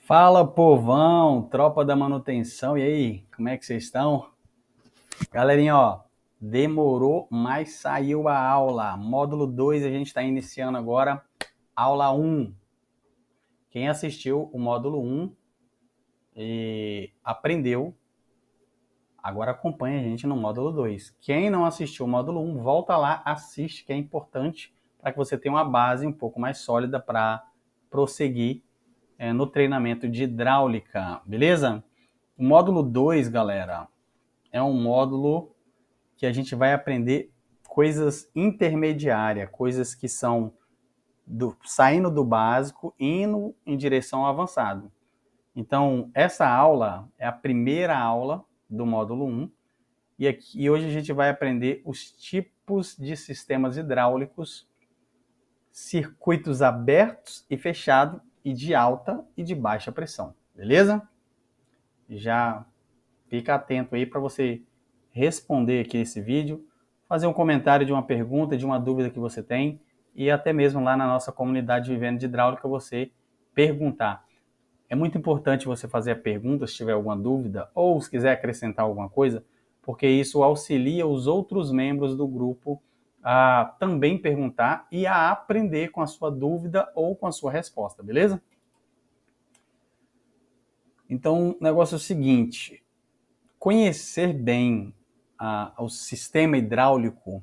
Fala, povão, tropa da manutenção, e aí, como é que vocês estão? Galerinha, ó, demorou, mas saiu a aula. Módulo 2, a gente está iniciando agora, aula um. Quem assistiu o módulo um e aprendeu, agora acompanha a gente no módulo 2. Quem não assistiu o módulo um, volta lá, assiste, que é importante para que você tenha uma base um pouco mais sólida para prosseguir no treinamento de hidráulica, beleza? O módulo 2, galera, é um módulo que a gente vai aprender coisas intermediárias, coisas que são saindo do básico, indo em direção ao avançado. Então, essa aula é a primeira aula do módulo 1, e hoje a gente vai aprender os tipos de sistemas hidráulicos, circuitos abertos e fechados, e de alta e de baixa pressão, beleza? Já fica atento aí para você responder aqui esse vídeo, fazer um comentário de uma pergunta, de uma dúvida que você tem, e até mesmo lá na nossa comunidade Vivendo de Hidráulica você perguntar. É muito importante você fazer a pergunta se tiver alguma dúvida, ou se quiser acrescentar alguma coisa, porque isso auxilia os outros membros do grupo a também perguntar e a aprender com a sua dúvida ou com a sua resposta, beleza? Então, o negócio é o seguinte: conhecer bem o sistema hidráulico,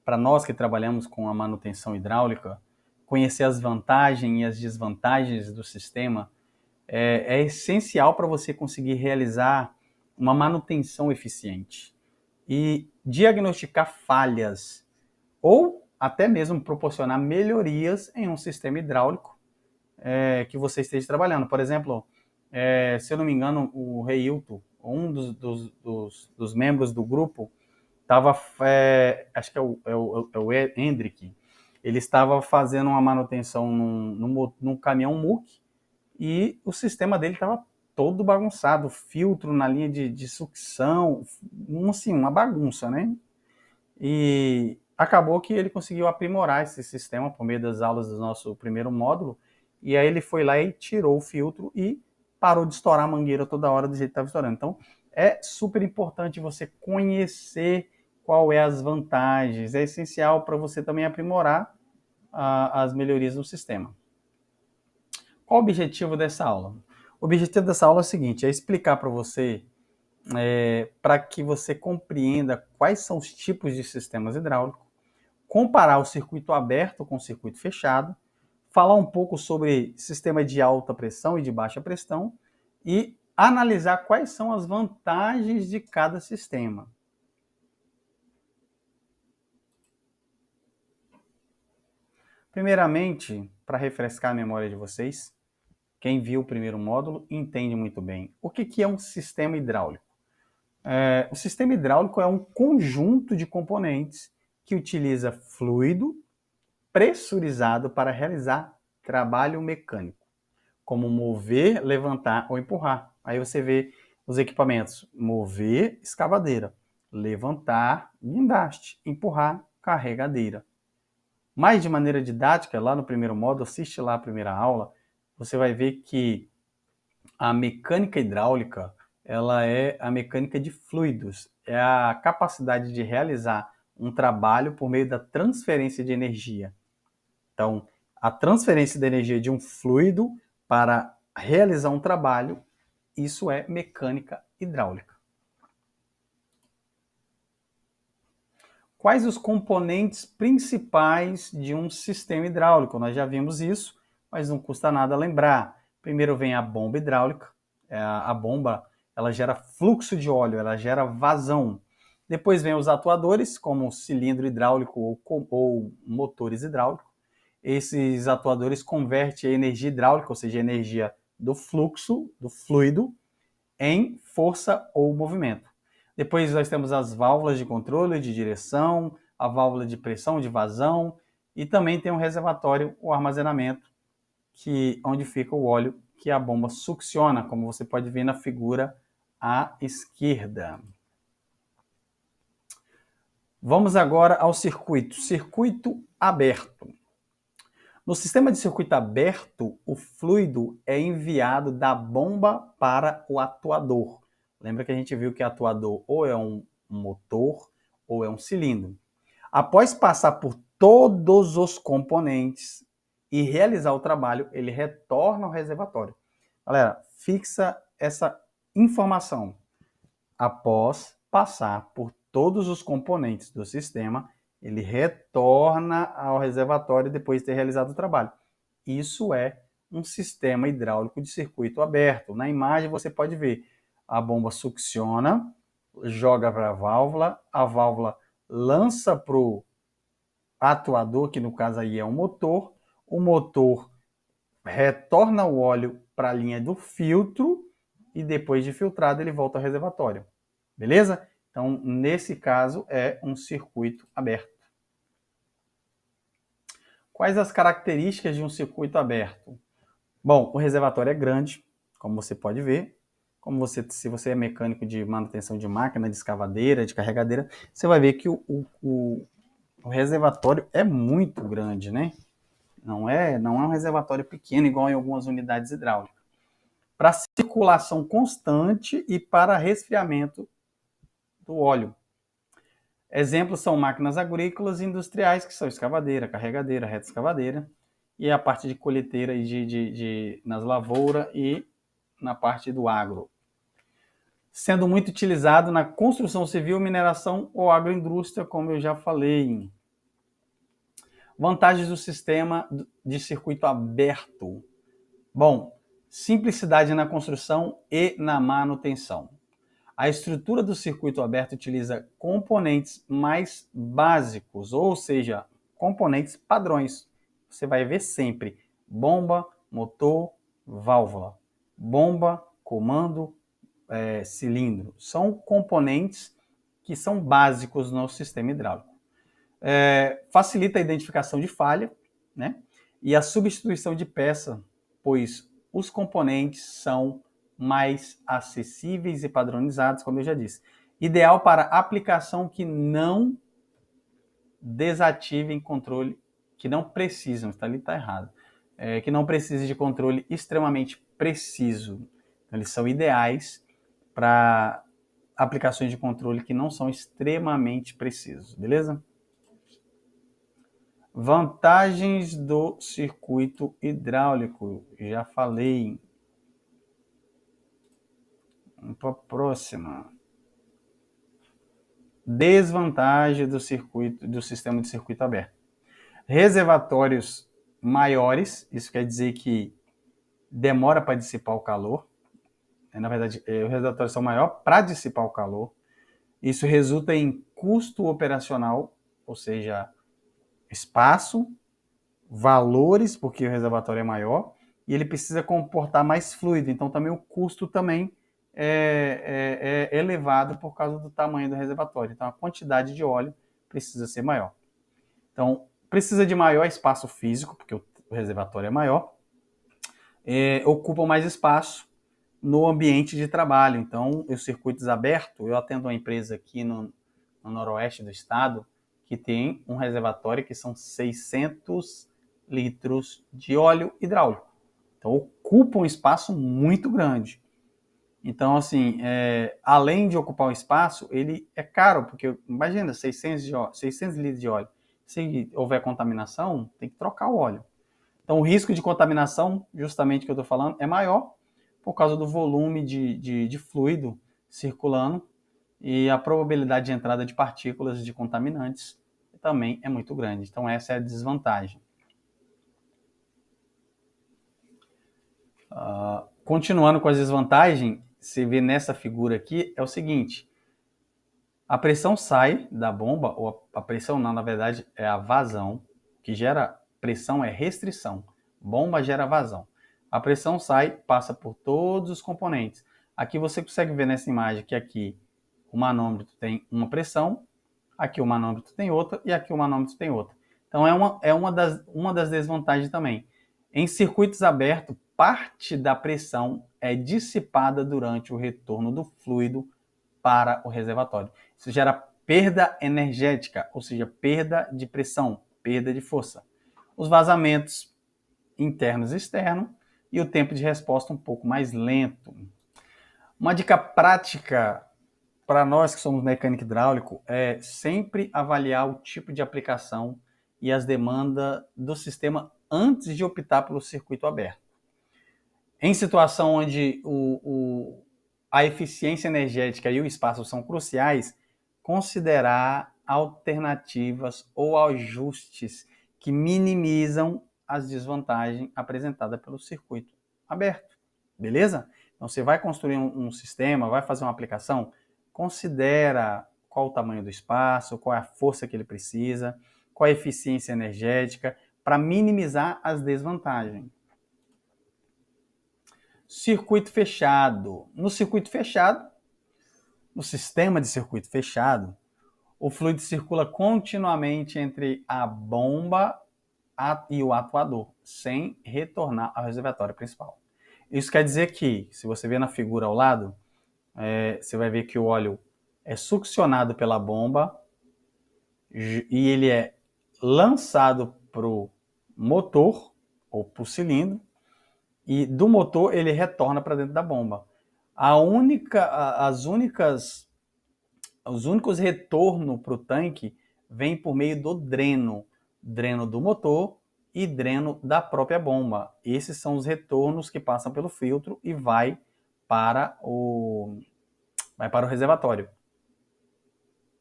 para nós que trabalhamos com a manutenção hidráulica, conhecer as vantagens e as desvantagens do sistema é essencial para você conseguir realizar uma manutenção eficiente e diagnosticar falhas ou até mesmo proporcionar melhorias em um sistema hidráulico que você esteja trabalhando. Por exemplo, se eu não me engano, o Reilton, um dos membros do grupo, estava, acho que é o Hendrick, ele estava fazendo uma manutenção num caminhão MUC e o sistema dele estava todo bagunçado, filtro na linha de sucção, assim, uma bagunça, né? E acabou que ele conseguiu aprimorar esse sistema por meio das aulas do nosso primeiro módulo, e aí ele foi lá e tirou o filtro e parou de estourar a mangueira toda hora do jeito que estava estourando. Então, é super importante você conhecer qual é as vantagens, é essencial para você também aprimorar as melhorias no sistema. Qual o objetivo dessa aula? O objetivo dessa aula é o seguinte, é explicar para você, para que você compreenda quais são os tipos de sistemas hidráulicos, comparar o circuito aberto com o circuito fechado, falar um pouco sobre sistema de alta pressão e de baixa pressão e analisar quais são as vantagens de cada sistema. Primeiramente, para refrescar a memória de vocês, quem viu o primeiro módulo entende muito bem o que é um sistema hidráulico. O sistema hidráulico é um conjunto de componentes que utiliza fluido pressurizado para realizar trabalho mecânico, como mover, levantar ou empurrar. Aí você vê os equipamentos: mover, escavadeira; levantar, guindaste; empurrar, carregadeira. Mas de maneira didática, lá no primeiro módulo, assiste lá a primeira aula, você vai ver que a mecânica hidráulica, ela é a mecânica de fluidos, é a capacidade de realizar um trabalho por meio da transferência de energia. Então, a transferência de energia de um fluido para realizar um trabalho, isso é mecânica hidráulica. Quais os componentes principais de um sistema hidráulico? Nós já vimos isso, mas não custa nada lembrar. Primeiro vem a bomba hidráulica. A bomba, ela gera fluxo de óleo, ela gera vazão. Depois vem os atuadores, como cilindro hidráulico ou motores hidráulicos. Esses atuadores convertem a energia hidráulica, ou seja, a energia do fluxo, do fluido, em força ou movimento. Depois nós temos as válvulas de controle, de direção, a válvula de pressão, de vazão, e também tem um reservatório, o armazenamento, onde fica o óleo que a bomba succiona, como você pode ver na figura à esquerda. Vamos agora ao circuito. Circuito aberto. No sistema de circuito aberto, o fluido é enviado da bomba para o atuador. Lembra que a gente viu que o atuador ou é um motor ou é um cilindro. Após passar por todos os componentes e realizar o trabalho, ele retorna ao reservatório. Galera, fixa essa informação. Após passar por todos os componentes do sistema, ele retorna ao reservatório depois de ter realizado o trabalho. Isso é um sistema hidráulico de circuito aberto. Na imagem você pode ver a bomba succiona, joga para a válvula lança para o atuador, que no caso aí é o motor retorna o óleo para a linha do filtro e depois de filtrado ele volta ao reservatório. Beleza? Então, nesse caso, é um circuito aberto. Quais as características de um circuito aberto? Bom, o reservatório é grande, como você pode ver. Se você é mecânico de manutenção de máquina, de escavadeira, de carregadeira, você vai ver que o reservatório é muito grande, né? Não é um reservatório pequeno, igual em algumas unidades hidráulicas. Para circulação constante e para resfriamento do óleo. Exemplos são máquinas agrícolas e industriais, que são escavadeira, carregadeira, reta-escavadeira, e a parte de colheiteira e nas lavouras e na parte do agro. Sendo muito utilizado na construção civil, mineração ou agroindústria, como eu já falei. Vantagens do sistema de circuito aberto. Bom, simplicidade na construção e na manutenção. A estrutura do circuito aberto utiliza componentes mais básicos, ou seja, componentes padrões. Você vai ver sempre bomba, motor, válvula. Bomba, comando, cilindro. São componentes que são básicos no sistema hidráulico. Facilita a identificação de falha, né? E a substituição de peça, pois os componentes são mais acessíveis e padronizados, como eu já disse. Ideal para aplicação que não desativem controle, que não precisam, está ali, está errado, que não precise de controle extremamente preciso. Então, eles são ideais para aplicações de controle que não são extremamente precisos, beleza? Vantagens do circuito hidráulico, já falei. Vamos para a próxima. Desvantagem do sistema de circuito aberto. Reservatórios maiores, isso quer dizer que demora para dissipar o calor. Na verdade, os reservatórios são maiores para dissipar o calor. Isso resulta em custo operacional, ou seja, espaço, valores, porque o reservatório é maior, e ele precisa comportar mais fluido, então também o custo também é elevado por causa do tamanho do reservatório. Então a quantidade de óleo precisa ser maior. Então precisa de maior espaço físico, porque o reservatório é maior, ocupa mais espaço no ambiente de trabalho. Então os circuitos abertos, eu atendo uma empresa aqui no noroeste do estado, que tem um reservatório que são 600 litros de óleo hidráulico. Então, ocupa um espaço muito grande. Então, assim, além de ocupar um espaço, ele é caro, porque imagina, 600 litros de óleo. Se houver contaminação, tem que trocar o óleo. Então, o risco de contaminação, justamente que eu estou falando, é maior por causa do volume de fluido circulando e a probabilidade de entrada de partículas de contaminantes também é muito grande. Então, essa é a desvantagem. Continuando com as desvantagens, você vê nessa figura aqui, é o seguinte: a pressão sai da bomba, ou a pressão não, na verdade, é a vazão, que gera pressão é restrição, bomba gera vazão. A pressão sai, passa por todos os componentes. Aqui você consegue ver nessa imagem que aqui o manômetro tem uma pressão, aqui o manômetro tem outra e aqui o manômetro tem outra. Então é uma das desvantagens também. Em circuitos abertos, parte da pressão é dissipada durante o retorno do fluido para o reservatório. Isso gera perda energética, ou seja, perda de pressão, perda de força. Os vazamentos internos e externos, e o tempo de resposta um pouco mais lento. Uma dica prática para nós que somos mecânico hidráulico é sempre avaliar o tipo de aplicação e as demandas do sistema antes de optar pelo circuito aberto. Em situação onde a eficiência energética e o espaço são cruciais, considerar alternativas ou ajustes que minimizam as desvantagens apresentadas pelo circuito aberto. Beleza? Então, você vai construir um sistema, vai fazer uma aplicação, considera qual o tamanho do espaço, qual é a força que ele precisa, qual a eficiência energética, para minimizar as desvantagens. Circuito fechado. No circuito fechado, no sistema de circuito fechado, o fluido circula continuamente entre a bomba e o atuador, sem retornar ao reservatório principal. Isso quer dizer que, se você ver na figura ao lado, você vai ver que o óleo é succionado pela bomba e ele é lançado para o motor ou para o cilindro, e do motor ele retorna para dentro da bomba. Os únicos retornos para o tanque vêm por meio do dreno do motor e dreno da própria bomba. Esses são os retornos que passam pelo filtro e vai para o reservatório.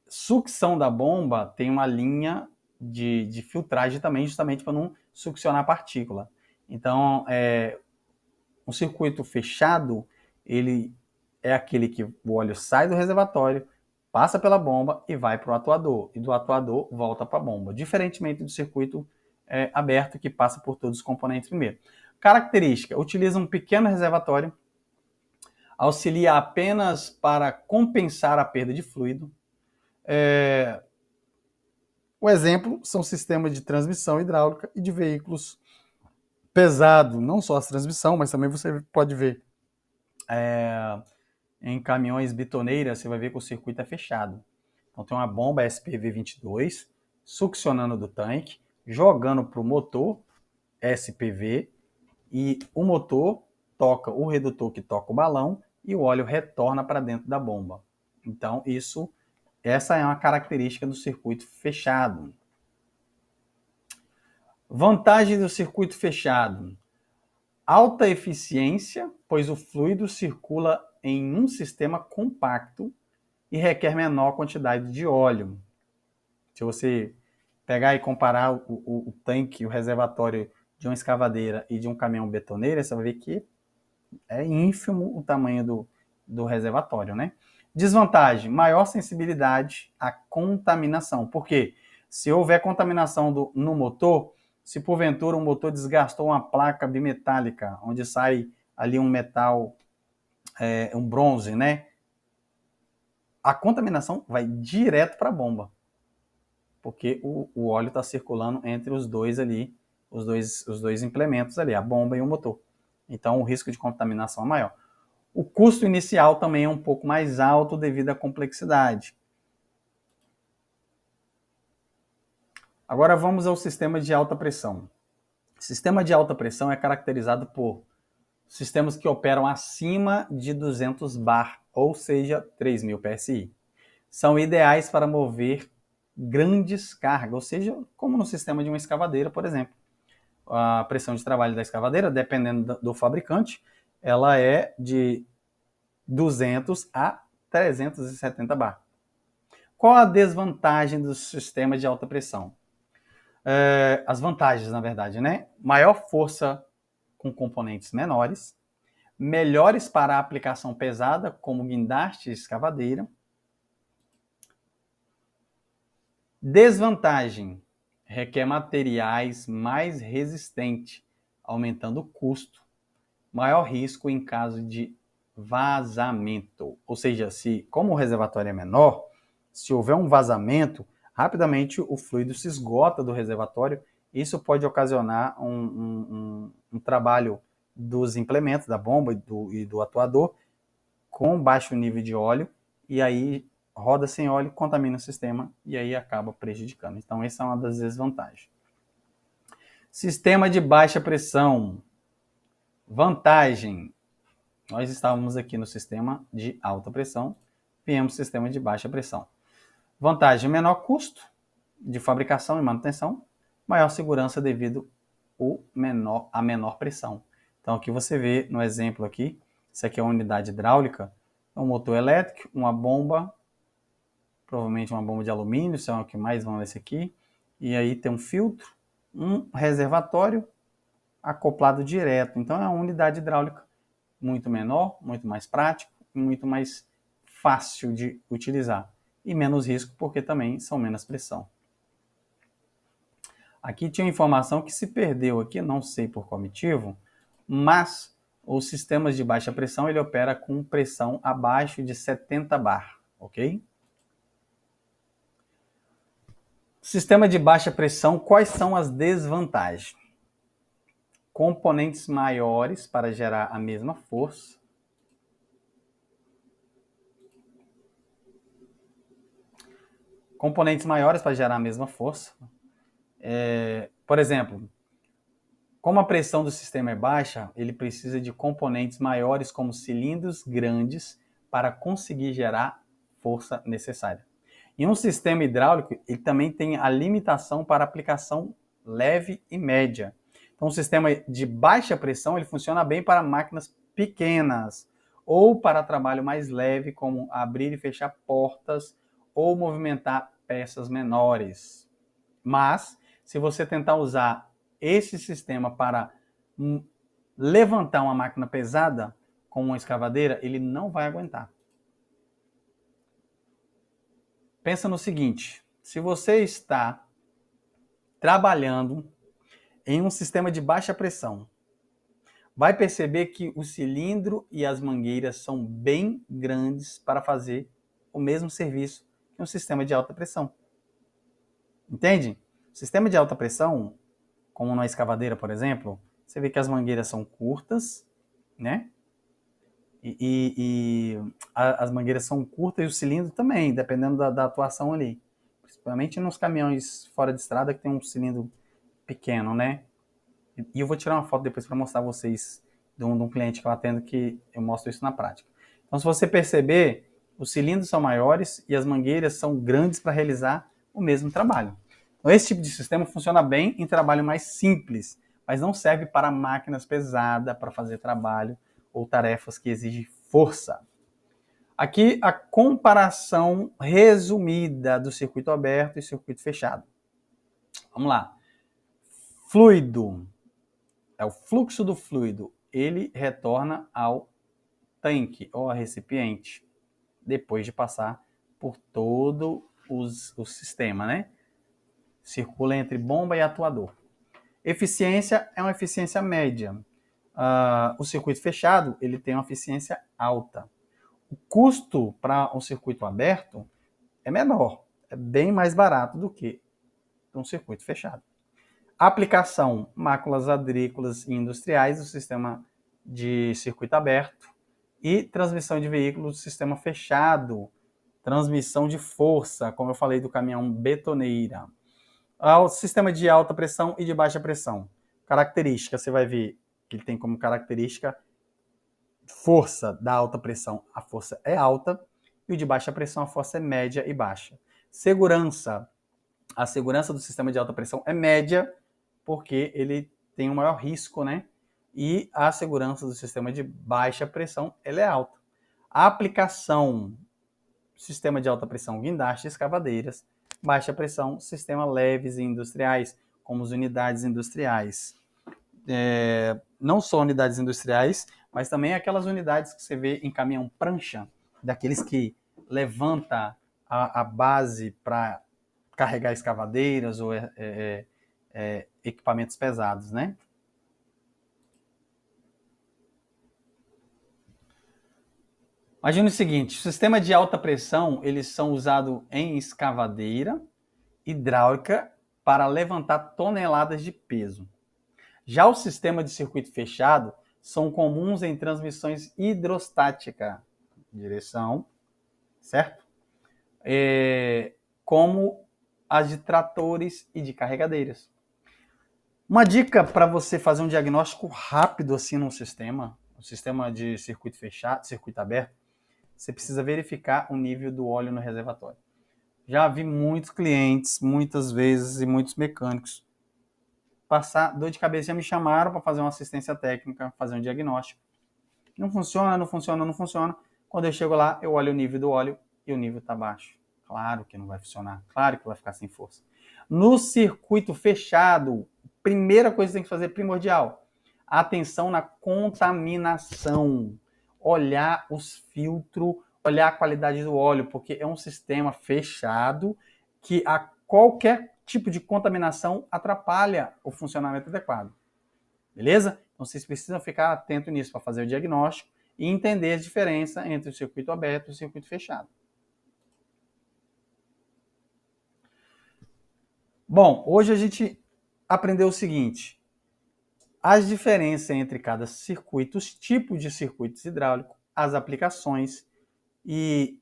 Sucção da bomba tem uma linha de filtragem também, justamente para não succionar a partícula. Então, um circuito fechado, ele é aquele que o óleo sai do reservatório, passa pela bomba e vai para o atuador. E do atuador volta para a bomba. Diferentemente do circuito aberto, que passa por todos os componentes primeiro. Característica: utiliza um pequeno reservatório, auxilia apenas para compensar a perda de fluido. O exemplo são sistemas de transmissão hidráulica e de veículos pesados, não só a transmissão, mas também você pode ver em caminhões bitoneiras, você vai ver que o circuito é fechado. Então tem uma bomba SPV22 succionando do tanque, jogando para o motor SPV, e o motor toca o redutor que toca o balão e o óleo retorna para dentro da bomba. Então essa é uma característica do circuito fechado. Vantagem do circuito fechado: alta eficiência, pois o fluido circula em um sistema compacto e requer menor quantidade de óleo. Se você pegar e comparar o tanque, o reservatório de uma escavadeira e de um caminhão betoneira, você vai ver que é ínfimo o tamanho do reservatório, né? Desvantagem: maior sensibilidade à contaminação. Por quê? Se houver contaminação no motor, se porventura o motor desgastou uma placa bimetálica, onde sai ali um metal, um bronze, né? A contaminação vai direto para a bomba, porque o óleo está circulando entre os dois ali, os dois implementos ali, a bomba e o motor. Então o risco de contaminação é maior. O custo inicial também é um pouco mais alto devido à complexidade. Agora vamos ao sistema de alta pressão. O sistema de alta pressão é caracterizado por sistemas que operam acima de 200 bar, ou seja, 3.000 PSI. São ideais para mover grandes cargas, ou seja, como no sistema de uma escavadeira, por exemplo. A pressão de trabalho da escavadeira, dependendo do fabricante, ela é de 200 a 370 bar. Qual a desvantagem do sistema de alta pressão? As vantagens, na verdade, né? Maior força com componentes menores, melhores para a aplicação pesada, como guindaste e escavadeira. Desvantagem: requer materiais mais resistentes, aumentando o custo. Maior risco em caso de vazamento. Ou seja, como o reservatório é menor, se houver um vazamento, rapidamente o fluido se esgota do reservatório. Isso pode ocasionar um trabalho dos implementos, da bomba e do atuador, com baixo nível de óleo, e aí roda sem óleo, contamina o sistema e aí acaba prejudicando. Então essa é uma das desvantagens. Sistema de baixa pressão. Vantagem. Nós estávamos aqui no sistema de alta pressão, viemos no sistema de baixa pressão. Vantagem: menor custo de fabricação e manutenção, maior segurança devido à menor pressão. Então aqui você vê no exemplo aqui, isso aqui é uma unidade hidráulica, um motor elétrico, uma bomba, provavelmente uma bomba de alumínio, isso é o que mais vão nesse aqui, e aí tem um filtro, um reservatório acoplado direto. Então é uma unidade hidráulica muito menor, muito mais prático, muito mais fácil de utilizar. E menos risco, porque também são menos pressão. Aqui tinha informação que se perdeu aqui, não sei por qual motivo, mas os sistemas de baixa pressão, ele opera com pressão abaixo de 70 bar, ok? Sistema de baixa pressão, quais são as desvantagens? Componentes maiores para gerar a mesma força. Componentes maiores para gerar a mesma força. Por exemplo, como a pressão do sistema é baixa, ele precisa de componentes maiores como cilindros grandes para conseguir gerar força necessária. E um sistema hidráulico, ele também tem a limitação para aplicação leve e média. Então, o sistema de baixa pressão, ele funciona bem para máquinas pequenas ou para trabalho mais leve, como abrir e fechar portas ou movimentar peças menores. Mas, se você tentar usar esse sistema para levantar uma máquina pesada, como uma escavadeira, ele não vai aguentar. Pensa no seguinte: se você está trabalhando em um sistema de baixa pressão, vai perceber que o cilindro e as mangueiras são bem grandes para fazer o mesmo serviço que um sistema de alta pressão. Entende? O sistema de alta pressão, como na escavadeira, por exemplo, você vê que as mangueiras são curtas, né? As mangueiras são curtas e o cilindro também, dependendo da atuação ali. Principalmente nos caminhões fora de estrada que tem um cilindro pequeno, né? E eu vou tirar uma foto depois para mostrar a vocês de um cliente que eu atendo que eu mostro isso na prática. Então, se você perceber, os cilindros são maiores e as mangueiras são grandes para realizar o mesmo trabalho. Então, esse tipo de sistema funciona bem em trabalho mais simples, mas não serve para máquinas pesadas, para fazer trabalho ou tarefas que exigem força. Aqui a comparação resumida do circuito aberto e circuito fechado. Vamos lá. Fluido. É o fluxo do fluido. Ele retorna ao tanque ou ao recipiente depois de passar por todo o sistema, né? Circula entre bomba e atuador. Eficiência é uma eficiência média. O circuito fechado, ele tem uma eficiência alta. O custo para um circuito aberto é menor, é bem mais barato do que um circuito fechado. Aplicação: máquinas agrícolas e industriais do sistema de circuito aberto e transmissão de veículos do sistema fechado, transmissão de força, como eu falei do caminhão betoneira. O sistema de alta pressão e de baixa pressão. Característica, você vai ver que ele tem como característica força da alta pressão, a força é alta, e o de baixa pressão, a força é média e baixa. Segurança: a segurança do sistema de alta pressão é média, porque ele tem um maior risco, né? E a segurança do sistema de baixa pressão, ela é alta. A aplicação: sistema de alta pressão, guindaste, escavadeiras; baixa pressão, sistema leves e industriais, como as unidades industriais. Não só unidades industriais, mas também aquelas unidades que você vê em caminhão prancha, daqueles que levanta a base para carregar escavadeiras ou equipamentos pesados, né? Imagina o seguinte: o sistema de alta pressão, eles são usados em escavadeira hidráulica para levantar toneladas de peso. Já o sistema de circuito fechado são comuns em transmissões hidrostática, direção, certo? Como as de tratores e de carregadeiras. Uma dica para você fazer um diagnóstico rápido assim num sistema, um sistema de circuito fechado, circuito aberto, você precisa verificar o nível do óleo no reservatório. Já vi muitos clientes, muitas vezes, e muitos mecânicos passar dor de cabeça. Já me chamaram para fazer uma assistência técnica, fazer um diagnóstico. Não funciona, não funciona, não funciona. Quando eu chego lá, eu olho o nível do óleo e o nível está baixo. Claro que não vai funcionar, claro que vai ficar sem força. No circuito fechado, primeira coisa que você tem que fazer, primordial, atenção na contaminação. Olhar os filtros, olhar a qualidade do óleo, porque é um sistema fechado que a qualquer tipo de contaminação atrapalha o funcionamento adequado. Beleza? Então vocês precisam ficar atentos nisso para fazer o diagnóstico e entender a diferença entre o circuito aberto e o circuito fechado. Bom, hoje a gente aprendeu o seguinte: as diferenças entre cada circuito, os tipos de circuitos hidráulicos, as aplicações e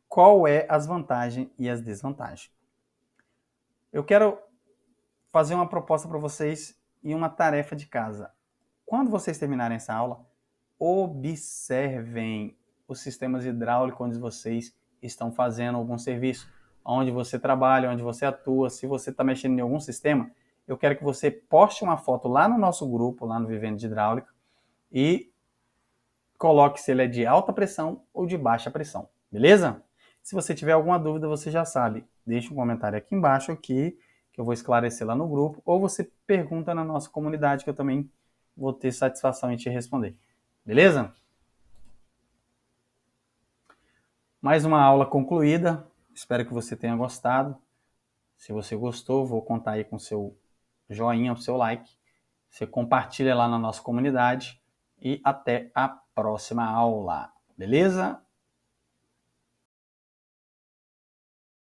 qual é as vantagens e as desvantagens. Eu quero fazer uma proposta para vocês e uma tarefa de casa. Quando vocês terminarem essa aula, observem os sistemas hidráulicos onde vocês estão fazendo algum serviço, onde você trabalha, onde você atua. Se você está mexendo em algum sistema, eu quero que você poste uma foto lá no nosso grupo, lá no Vivendo de Hidráulica, e coloque se ele é de alta pressão ou de baixa pressão, beleza? Se você tiver alguma dúvida, você já sabe, deixe um comentário aqui embaixo aqui, que eu vou esclarecer lá no grupo, ou você pergunta na nossa comunidade, que eu também vou ter satisfação em te responder. Beleza? Mais uma aula concluída. Espero que você tenha gostado. Se você gostou, vou contar aí com o seu joinha, o seu like. Você compartilha lá na nossa comunidade. E até a próxima aula. Beleza?